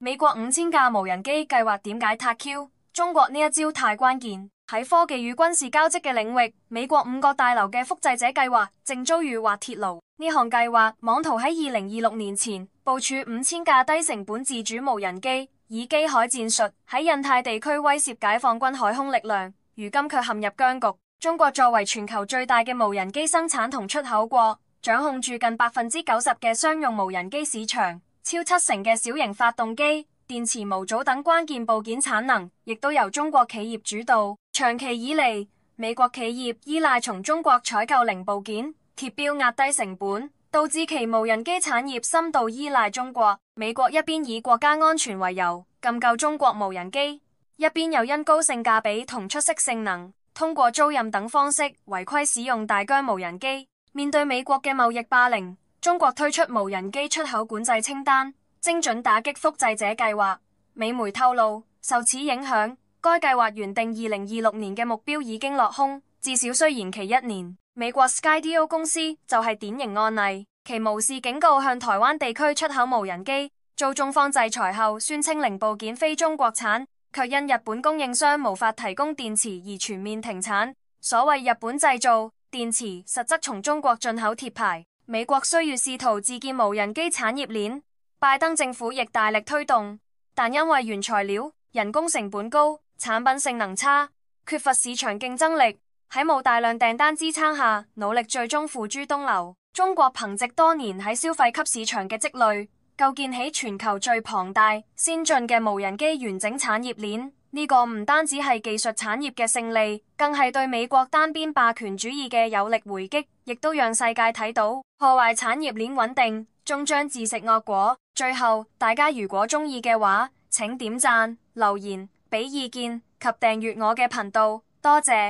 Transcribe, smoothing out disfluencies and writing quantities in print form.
美國5000架無人機計劃點解撻 Q？中國呢一招太關鍵。喺科技與軍事交織嘅領域，美國五角大樓嘅複製者計劃正遭遇滑鐵盧。呢項計劃妄圖喺2026年前部署5000架低成本自主無人機，以機海戰術喺印太地區威懾解放軍海空力量。如今卻陷入僵局。中國作為全球最大嘅無人機生產同出口國，掌控住近90%嘅商用無人機市場。超70%嘅小型發動機、電池模組等關鍵部件產能，亦都由中國企業主導。長期以嚟，美國企業依賴從中國採購零部件、貼標壓低成本，導致其無人機產業深度依賴中國。美國一邊以國家安全為由禁購中國無人機，一邊又因高性價比同出色性能，通過租賃等方式違規使用大疆無人機。面對美國嘅貿易霸凌，中國推出無人機出口管制清單，精準打擊複製者計劃。美媒透露，受此影響，該計劃原定2026年嘅目標已經落空，至少需延期1年。美國 Skydio 公司就係典型案例，其無視警告向台灣地區出口無人機，遭中方制裁後宣稱零部件非中國產，卻因日本供應商無法提供電池而全面停產。所謂日本製造電池，實則從中國進口貼牌。美國雖要試圖自建無人機產業鏈，拜登政府亦大力推動，但因為原材料、人工成本高，產品性能差，缺乏市場競爭力，喺冇大量訂單支撐下，努力最終付諸東流。中國憑借多年喺消費級市場嘅積累，構建起全球最龐大、先進嘅無人機完整產業鏈。呢個唔單止係技術產業嘅勝利，更係對美國單邊霸權主義嘅有力回擊，亦都讓世界睇到破壞產業鏈穩定，終將自食惡果。最後，大家如果鍾意嘅話，請點讚、留言、俾意見及訂閱我嘅頻道，多謝。